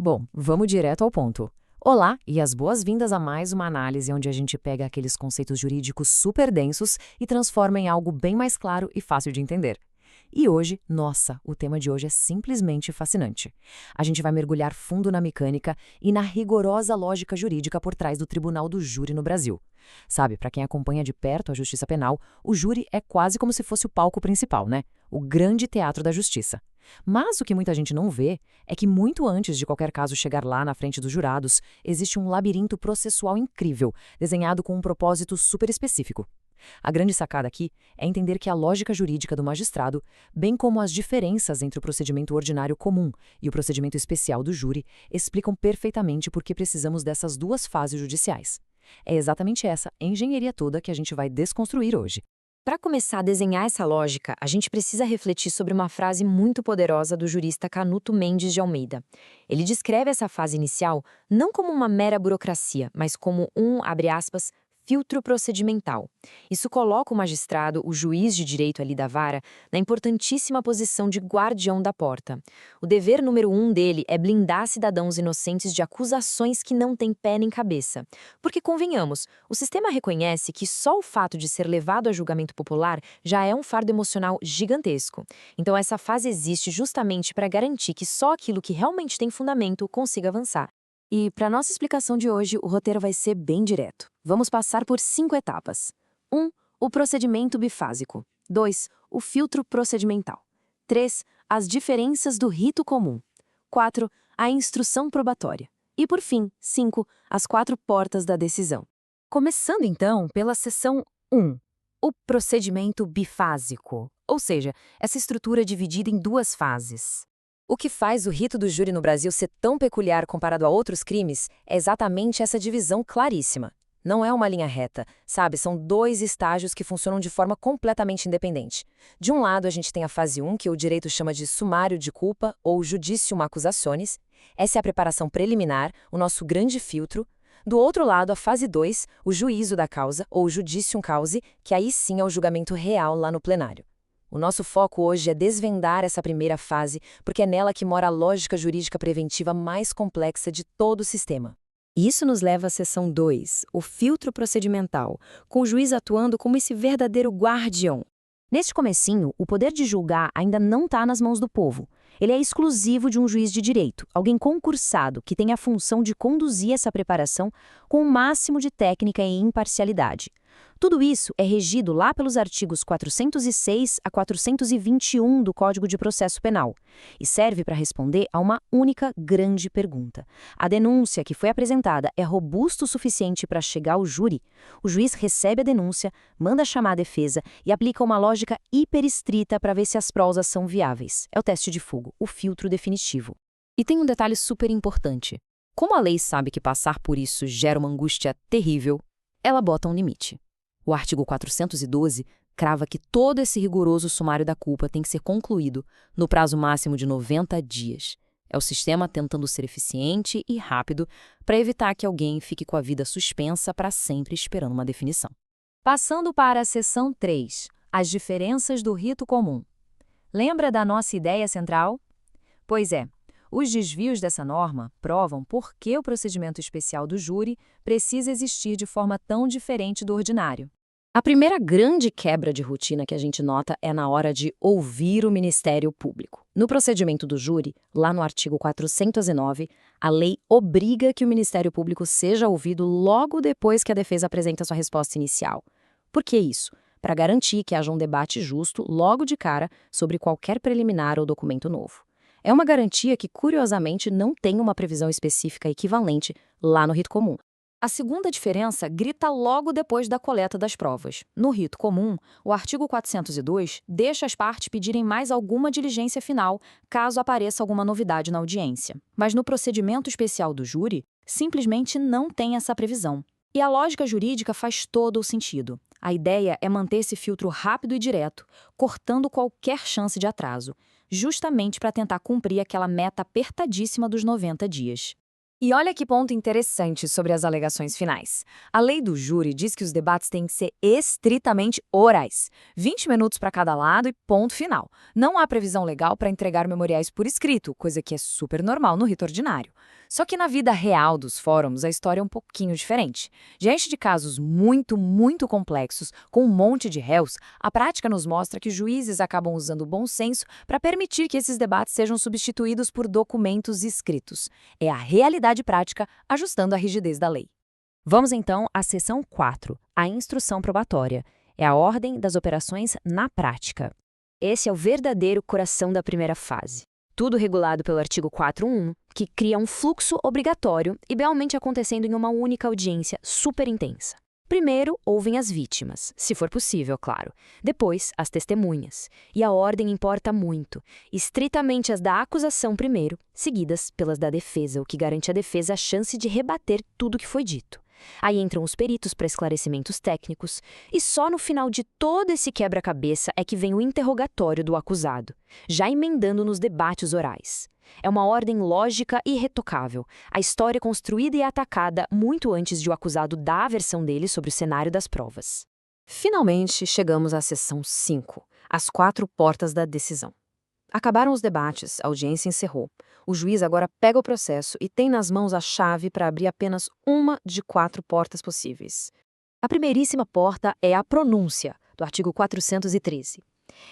Bom, vamos direto ao ponto. Olá e as boas-vindas a mais uma análise onde a gente pega aqueles conceitos jurídicos super densos e transforma em algo bem mais claro e fácil de entender. E hoje, nossa, o tema de hoje é simplesmente fascinante. A gente vai mergulhar fundo na mecânica e na rigorosa lógica jurídica por trás do Tribunal do Júri no Brasil. Sabe, para quem acompanha de perto a justiça penal, o júri é quase como se fosse o palco principal, né? O grande teatro da justiça. Mas o que muita gente não vê é que muito antes de qualquer caso chegar lá na frente dos jurados, existe um labirinto processual incrível, desenhado com um propósito super específico. A grande sacada aqui é entender que a lógica jurídica do magistrado, bem como as diferenças entre o procedimento ordinário comum e o procedimento especial do júri, explicam perfeitamente por que precisamos dessas duas fases judiciais. É exatamente essa engenharia toda que a gente vai desconstruir hoje. Para começar a desenhar essa lógica, a gente precisa refletir sobre uma frase muito poderosa do jurista Canuto Mendes de Almeida. Ele descreve essa fase inicial não como uma mera burocracia, mas como abre aspas, filtro procedimental. Isso coloca o magistrado, o juiz de direito ali da vara, na importantíssima posição de guardião da porta. O dever número 1 dele é blindar cidadãos inocentes de acusações que não têm pé nem cabeça. Porque, convenhamos, o sistema reconhece que só o fato de ser levado a julgamento popular já é um fardo emocional gigantesco. Então, essa fase existe justamente para garantir que só aquilo que realmente tem fundamento consiga avançar. E, para nossa explicação de hoje, o roteiro vai ser bem direto. Vamos passar por 5 etapas. 1. O procedimento bifásico. 2. O filtro procedimental. 3. As diferenças do rito comum. 4. A instrução probatória. E, por fim, 5. As 4 portas da decisão. Começando, então, pela seção 1. O procedimento bifásico, ou seja, essa estrutura dividida em 2 fases. O que faz o rito do júri no Brasil ser tão peculiar comparado a outros crimes é exatamente essa divisão claríssima. Não é uma linha reta, sabe? São 2 estágios que funcionam de forma completamente independente. De um lado, a gente tem a fase 1, que o direito chama de sumário de culpa ou judicium accusationis. Essa é a preparação preliminar, o nosso grande filtro. Do outro lado, a fase 2, o juízo da causa ou judicium causae, que aí sim é o julgamento real lá no plenário. O nosso foco hoje é desvendar essa primeira fase, porque é nela que mora a lógica jurídica preventiva mais complexa de todo o sistema. Isso nos leva à seção 2, o filtro procedimental, com o juiz atuando como esse verdadeiro guardião. Neste comecinho, o poder de julgar ainda não está nas mãos do povo. Ele é exclusivo de um juiz de direito, alguém concursado que tem a função de conduzir essa preparação com o máximo de técnica e imparcialidade. Tudo isso é regido lá pelos artigos 406 a 421 do Código de Processo Penal e serve para responder a uma única grande pergunta. A denúncia que foi apresentada é robusta o suficiente para chegar ao júri? O juiz recebe a denúncia, manda chamar a defesa e aplica uma lógica hiperestrita para ver se as provas são viáveis. É o teste de fogo, o filtro definitivo. E tem um detalhe super importante. Como a lei sabe que passar por isso gera uma angústia terrível, ela bota um limite. O artigo 412 crava que todo esse rigoroso sumário da culpa tem que ser concluído no prazo máximo de 90 dias. É o sistema tentando ser eficiente e rápido para evitar que alguém fique com a vida suspensa para sempre esperando uma definição. Passando para a seção 3, as diferenças do rito comum. Lembra da nossa ideia central? Pois é, os desvios dessa norma provam por que o procedimento especial do júri precisa existir de forma tão diferente do ordinário. A primeira grande quebra de rotina que a gente nota é na hora de ouvir o Ministério Público. No procedimento do júri, lá no artigo 409, a lei obriga que o Ministério Público seja ouvido logo depois que a defesa apresenta sua resposta inicial. Por que isso? Para garantir que haja um debate justo logo de cara sobre qualquer preliminar ou documento novo. É uma garantia que, curiosamente, não tem uma previsão específica equivalente lá no rito comum. A segunda diferença grita logo depois da coleta das provas. No rito comum, o artigo 402 deixa as partes pedirem mais alguma diligência final, caso apareça alguma novidade na audiência. Mas no procedimento especial do júri, simplesmente não tem essa previsão. E a lógica jurídica faz todo o sentido. A ideia é manter esse filtro rápido e direto, cortando qualquer chance de atraso, justamente para tentar cumprir aquela meta apertadíssima dos 90 dias. E olha que ponto interessante sobre as alegações finais. A lei do júri diz que os debates têm que ser estritamente orais, 20 minutos para cada lado e ponto final. Não há previsão legal para entregar memoriais por escrito, coisa que é super normal no rito ordinário. Só que na vida real dos fóruns, a história é um pouquinho diferente. Diante de casos muito complexos, com um monte de réus, a prática nos mostra que juízes acabam usando o bom senso para permitir que esses debates sejam substituídos por documentos escritos. É a realidade prática ajustando a rigidez da lei. Vamos então à seção 4, a instrução probatória. É a ordem das operações na prática. Esse é o verdadeiro coração da primeira fase. Tudo regulado pelo artigo 4.1, que cria um fluxo obrigatório, idealmente acontecendo em uma única audiência super intensa. Primeiro, ouvem as vítimas, se for possível, claro. Depois, as testemunhas. E a ordem importa muito. Estritamente as da acusação primeiro, seguidas pelas da defesa, o que garante à defesa a chance de rebater tudo o que foi dito. Aí entram os peritos para esclarecimentos técnicos, e só no final de todo esse quebra-cabeça é que vem o interrogatório do acusado, já emendando nos debates orais. É uma ordem lógica e irretocável, a história construída e atacada muito antes de o acusado dar a versão dele sobre o cenário das provas. Finalmente, chegamos à seção 5, as 4 portas da decisão. Acabaram os debates, a audiência encerrou. O juiz agora pega o processo e tem nas mãos a chave para abrir apenas uma de 4 portas possíveis. A primeiríssima porta é a pronúncia, do artigo 413.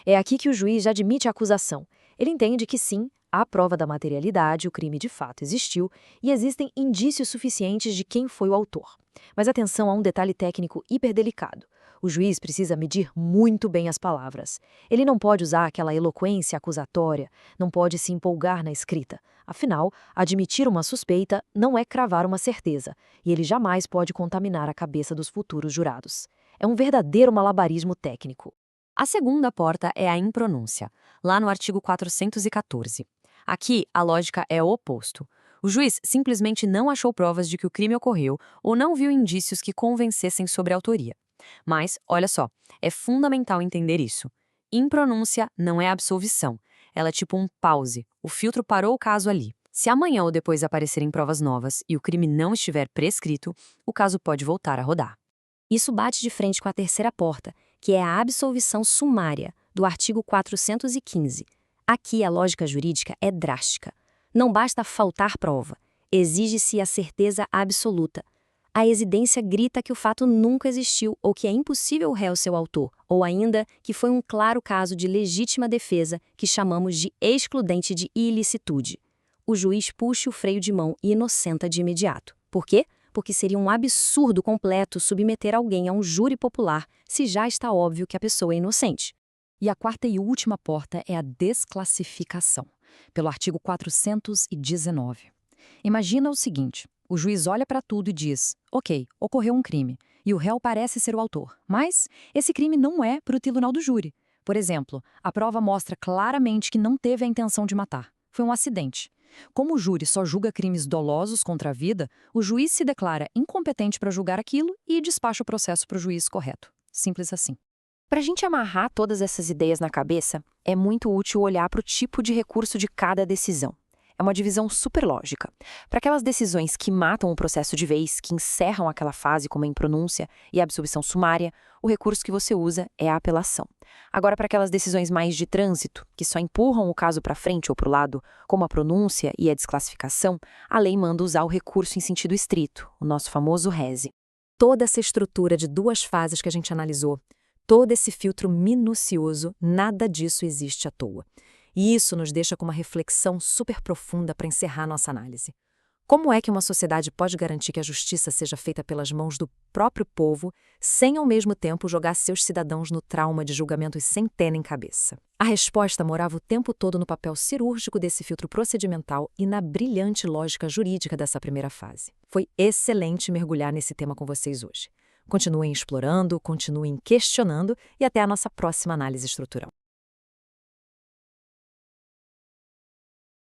É aqui que o juiz já admite a acusação. Ele entende que sim, há prova da materialidade, o crime de fato existiu e existem indícios suficientes de quem foi o autor. Mas atenção a um detalhe técnico hiperdelicado. O juiz precisa medir muito bem as palavras. Ele não pode usar aquela eloquência acusatória, não pode se empolgar na escrita. Afinal, admitir uma suspeita não é cravar uma certeza, e ele jamais pode contaminar a cabeça dos futuros jurados. É um verdadeiro malabarismo técnico. A segunda porta é a impronúncia, lá no artigo 414. Aqui, a lógica é o oposto. O juiz simplesmente não achou provas de que o crime ocorreu ou não viu indícios que convencessem sobre a autoria. Mas, olha só, é fundamental entender isso. Impronúncia não é absolvição. Ela é tipo um pause. O filtro parou o caso ali. Se amanhã ou depois aparecerem provas novas e o crime não estiver prescrito, o caso pode voltar a rodar. Isso bate de frente com a terceira porta, que é a absolvição sumária, do artigo 415. Aqui a lógica jurídica é drástica. Não basta faltar prova, exige-se a certeza absoluta. A exidência grita que o fato nunca existiu ou que é impossível o réu ser o autor, ou ainda que foi um claro caso de legítima defesa que chamamos de excludente de ilicitude. O juiz puxa o freio de mão e inocenta de imediato. Por quê? Porque seria um absurdo completo submeter alguém a um júri popular se já está óbvio que a pessoa é inocente. E a quarta e última porta é a desclassificação, pelo artigo 419. Imagina o seguinte: o juiz olha para tudo e diz, ok, ocorreu um crime, e o réu parece ser o autor, mas esse crime não é para o tribunal do júri. Por exemplo, a prova mostra claramente que não teve a intenção de matar. Foi um acidente. Como o júri só julga crimes dolosos contra a vida, o juiz se declara incompetente para julgar aquilo e despacha o processo para o juiz correto. Simples assim. Para a gente amarrar todas essas ideias na cabeça, é muito útil olhar para o tipo de recurso de cada decisão. É uma divisão super lógica. Para aquelas decisões que matam o processo de vez, que encerram aquela fase como a impronúncia e a absolvição sumária, o recurso que você usa é a apelação. Agora, para aquelas decisões mais de trânsito, que só empurram o caso para frente ou para o lado, como a pronúncia e a desclassificação, a lei manda usar o recurso em sentido estrito, o nosso famoso rese. Toda essa estrutura de 2 fases que a gente analisou, todo esse filtro minucioso, nada disso existe à toa. E isso nos deixa com uma reflexão super profunda para encerrar nossa análise. Como é que uma sociedade pode garantir que a justiça seja feita pelas mãos do próprio povo, sem ao mesmo tempo jogar seus cidadãos no trauma de julgamentos sem pé nem cabeça? A resposta morava o tempo todo no papel cirúrgico desse filtro procedimental e na brilhante lógica jurídica dessa primeira fase. Foi excelente mergulhar nesse tema com vocês hoje. Continuem explorando, continuem questionando e até a nossa próxima análise estrutural.